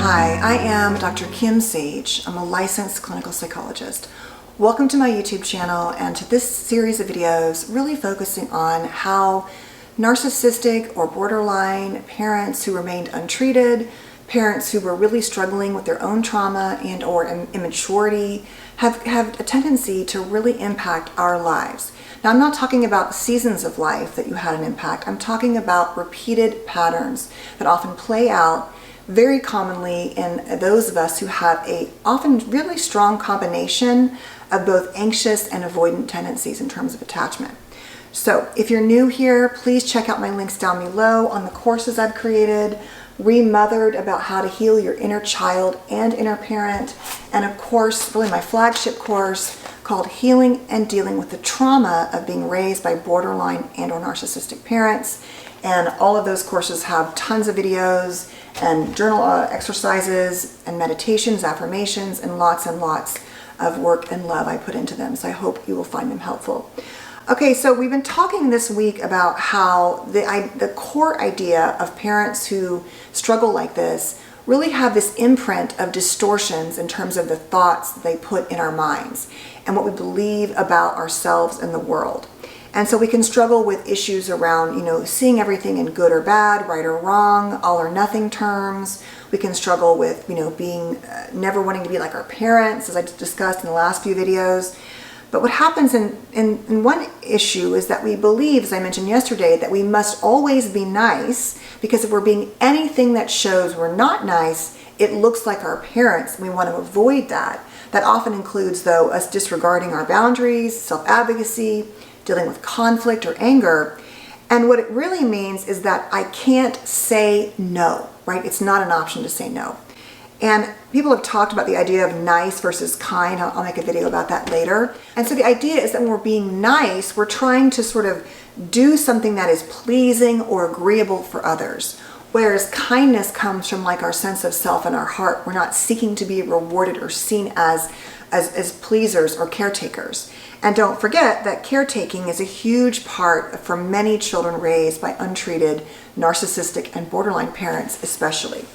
Hi, I am Dr. Kim Sage. I'm a licensed clinical psychologist. Welcome to my YouTube channel and to this series of videos really focusing on how narcissistic or borderline parents who remained untreated, parents who were really struggling with their own trauma and or immaturity have a tendency to really impact our lives. Now, I'm not talking about seasons of life that you had an impact. I'm talking about repeated patterns that often play out very commonly in those of us who have a often really strong combination of both anxious and avoidant tendencies in terms of attachment. So if you're new here, please check out my links down below on the courses I've created, Remothered, about how to heal your inner child and inner parent, and of course, really my flagship course called Healing and Dealing with the Trauma of Being Raised by Borderline and or Narcissistic Parents. And all of those courses have tons of videos and journal exercises and meditations, affirmations, and lots of work and love I put into them. So I hope you will find them helpful. Okay, so we've been talking this week about how the core idea of parents who struggle like this really have this imprint of distortions in terms of the thoughts they put in our minds and what we believe about ourselves and the world. And so we can struggle with issues around, seeing everything in good or bad, right or wrong, all or nothing terms. We can struggle with, being never wanting to be like our parents, as I discussed in the last few videos. But what happens in one issue is that we believe, as I mentioned yesterday, that we must always be nice, because if we're being anything that shows we're not nice, it looks like our parents. We want to avoid that. That often includes, though, us disregarding our boundaries, self-advocacy, dealing with conflict or anger. And what it really means is that I can't say no, right? It's not an option to say no. And people have talked about the idea of nice versus kind. I'll make a video about that later. And so the idea is that when we're being nice, we're trying to sort of do something that is pleasing or agreeable for others. Whereas kindness comes from like our sense of self and our heart. We're not seeking to be rewarded or seen as pleasers or caretakers. And don't forget that caretaking is a huge part for many children raised by untreated narcissistic and borderline parents especially.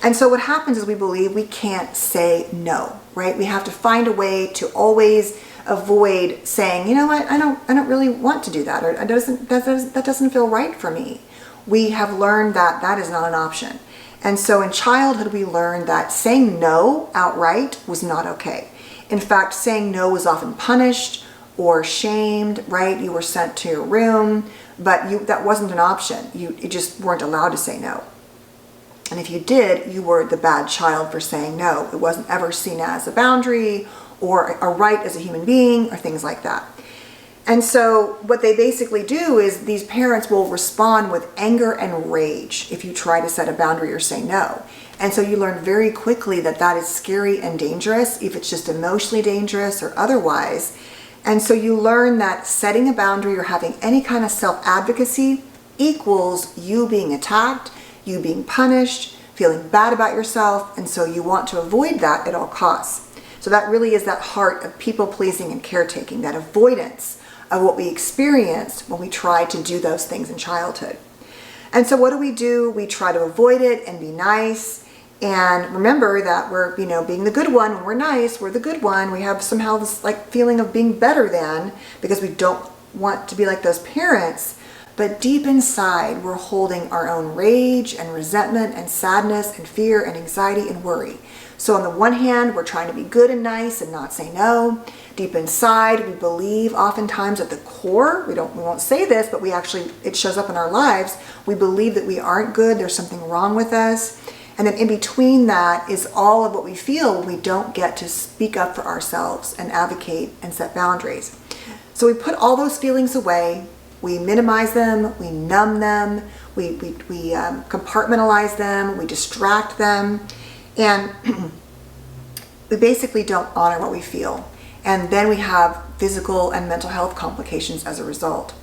And so what happens is we believe we can't say no, right? We have to find a way to always avoid saying, you know what, I don't really want to do that, or that doesn't feel right for me. We have learned that that is not an option. And so in childhood, we learned that saying no outright was not okay. In fact, saying no was often punished or shamed, right? You were sent to your room, but that wasn't an option. You just weren't allowed to say no. And if you did, you were the bad child for saying no. It wasn't ever seen as a boundary or a right as a human being or things like that. And so what they basically do is these parents will respond with anger and rage if you try to set a boundary or say no. And so you learn very quickly that that is scary and dangerous, if it's just emotionally dangerous or otherwise. And so you learn that setting a boundary or having any kind of self-advocacy equals you being attacked, you being punished, feeling bad about yourself, and so you want to avoid that at all costs. So that really is that heart of people-pleasing and caretaking, that avoidance of what we experienced when we tried to do those things in childhood. And so what do? We try to avoid it and be nice. And remember that we're, being the good one. When we're nice, we're the good one. We have somehow this like feeling of being better than, because we don't want to be like those parents. But deep inside, we're holding our own rage and resentment and sadness and fear and anxiety and worry. So on the one hand, we're trying to be good and nice and not say no. Deep inside, we believe oftentimes at the core, we won't say this, but it shows up in our lives. We believe that we aren't good. There's something wrong with us. And then in between that is all of what we feel when we don't get to speak up for ourselves and advocate and set boundaries. So we put all those feelings away. We minimize them, we numb them, we compartmentalize them, we distract them, and we basically don't honor what we feel. And then we have physical and mental health complications as a result.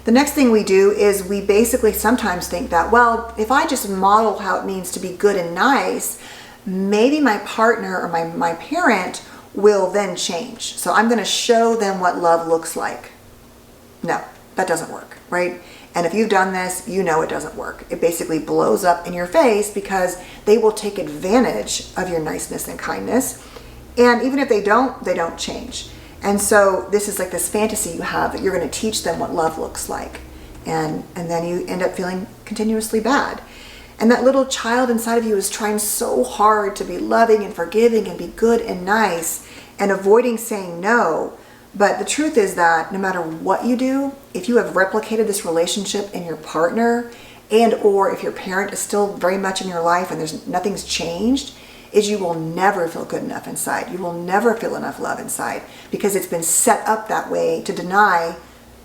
The next thing we do is we basically sometimes think that, well, if I just model how it means to be good and nice, maybe my partner or my parent will then change. So I'm going to show them what love looks like. No. That doesn't work, right? And if you've done this, you know it doesn't work. It basically blows up in your face because they will take advantage of your niceness and kindness. And even if they don't change. And so this is like this fantasy you have that you're going to teach them what love looks like. And then you end up feeling continuously bad. And that little child inside of you is trying so hard to be loving and forgiving and be good and nice and avoiding saying no. But the truth is that no matter what you do, if you have replicated this relationship in your partner, and or if your parent is still very much in your life and nothing's changed, is you will never feel good enough inside. You will never feel enough love inside because it's been set up that way to deny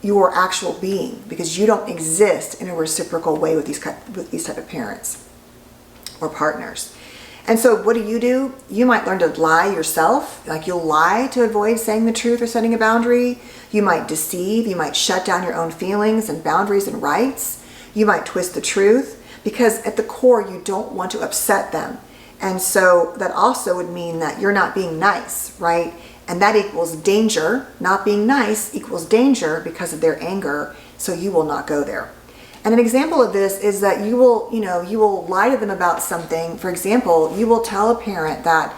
your actual being, because you don't exist in a reciprocal way with these type of parents or partners. And so what do? You might learn to lie yourself. Like you'll lie to avoid saying the truth or setting a boundary. You might deceive. You might shut down your own feelings and boundaries and rights. You might twist the truth because at the core you don't want to upset them. And so that also would mean that you're not being nice, right? And that equals danger. Not being nice equals danger because of their anger. So you will not go there. And an example of this is that you will lie to them about something. For example, you will tell a parent that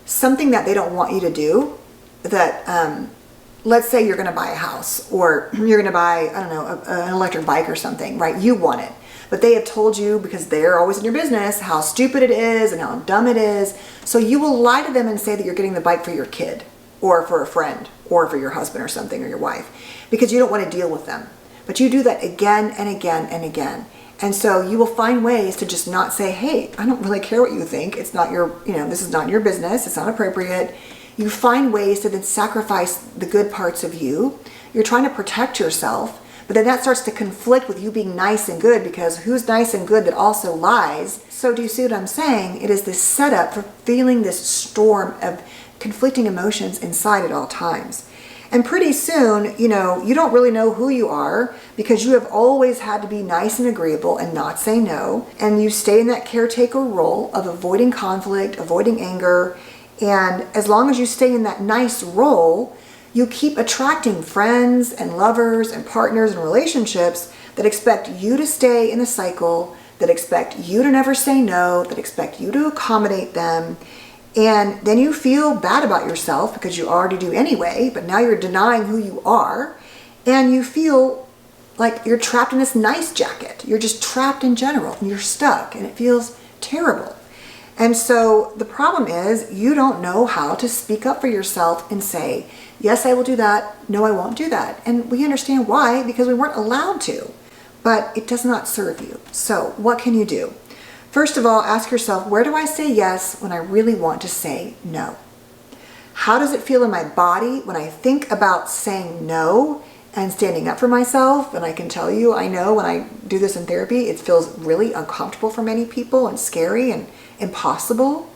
something that they don't want you to do, that let's say you're going to buy a house or you're going to buy, I don't know, an electric bike or something, right? You want it. But they have told you, because they're always in your business, how stupid it is and how dumb it is. So you will lie to them and say that you're getting the bike for your kid or for a friend or for your husband or something or your wife because you don't want to deal with them. But you do that again and again and again. And so you will find ways to just not say, hey, I don't really care what you think. It's not your, this is not your business. It's not appropriate. You find ways to then sacrifice the good parts of you. You're trying to protect yourself. But then that starts to conflict with you being nice and good, because who's nice and good that also lies? So do you see what I'm saying? It is this setup for feeling this storm of conflicting emotions inside at all times. And pretty soon, you don't really know who you are because you have always had to be nice and agreeable and not say no. And you stay in that caretaker role of avoiding conflict, avoiding anger. And as long as you stay in that nice role, you keep attracting friends and lovers and partners and relationships that expect you to stay in the cycle, that expect you to never say no, that expect you to accommodate them. And then you feel bad about yourself because you already do anyway, but now you're denying who you are. And you feel like you're trapped in this nice jacket. You're just trapped in general and you're stuck and it feels terrible. And so the problem is you don't know how to speak up for yourself and say, yes, I will do that. No, I won't do that. And we understand why, because we weren't allowed to, but it does not serve you. So what can you do? First of all, ask yourself, where do I say yes when I really want to say no? How does it feel in my body when I think about saying no and standing up for myself? And I can tell you, I know when I do this in therapy, it feels really uncomfortable for many people and scary and impossible.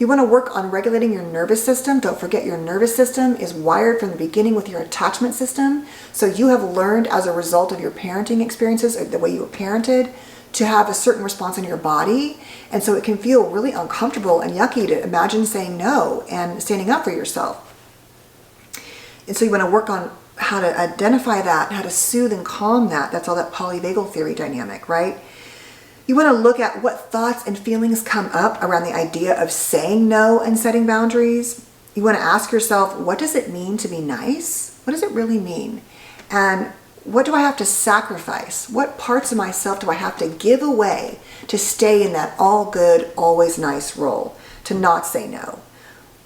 You want to work on regulating your nervous system. Don't forget, your nervous system is wired from the beginning with your attachment system. So you have learned as a result of your parenting experiences, or the way you were parented, to have a certain response in your body. And so it can feel really uncomfortable and yucky to imagine saying no and standing up for yourself. And so you want to work on how to identify that, how to soothe and calm that. That's all that polyvagal theory dynamic, right? You want to look at what thoughts and feelings come up around the idea of saying no and setting boundaries. You want to ask yourself, what does it mean to be nice? What does it really mean? And what do I have to sacrifice? What parts of myself do I have to give away to stay in that all good, always nice role, to not say no?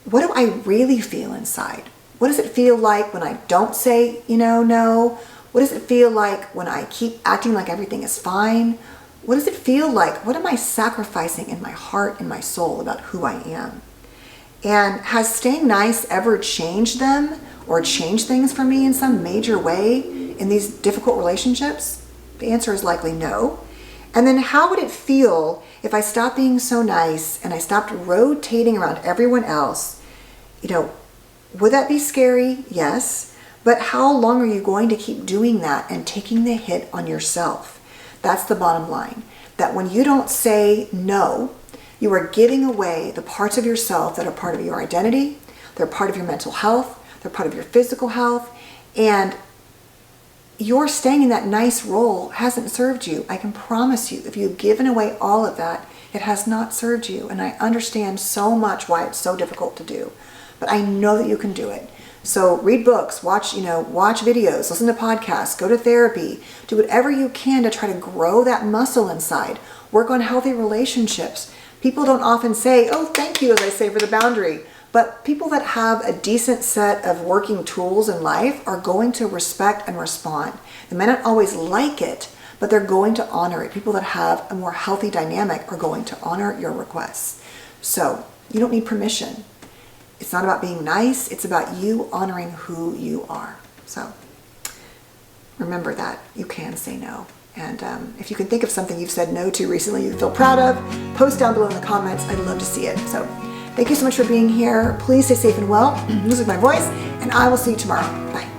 What do I really feel inside? What does it feel like when I don't say, no? What does it feel like when I keep acting like everything is fine? What does it feel like? What am I sacrificing in my heart and my soul about who I am? And has staying nice ever changed them or changed things for me in some major way in these difficult relationships? The answer is likely no. And then how would it feel if I stopped being so nice and I stopped rotating around everyone else? Would that be scary? Yes. But how long are you going to keep doing that and taking the hit on yourself? That's the bottom line. That when you don't say no, you are giving away the parts of yourself that are part of your identity, they're part of your mental health, they're part of your physical health, and your staying in that nice role hasn't served you. I can promise you, if you've given away all of that, it has not served you. And I understand so much why it's so difficult to do. But I know that you can do it. So read books, watch videos, listen to podcasts, go to therapy, do whatever you can to try to grow that muscle inside. Work on healthy relationships. People don't often say, oh, thank you, as I say, for the boundary. But people that have a decent set of working tools in life are going to respect and respond. They may not always like it, but they're going to honor it. People that have a more healthy dynamic are going to honor your requests. So you don't need permission. It's not about being nice. It's about you honoring who you are. So remember that you can say no. And if you can think of something you've said no to recently you feel proud of, post down below in the comments. I'd love to see it. So thank you so much for being here. Please stay safe and well. Lose my voice, and I will see you tomorrow. Bye.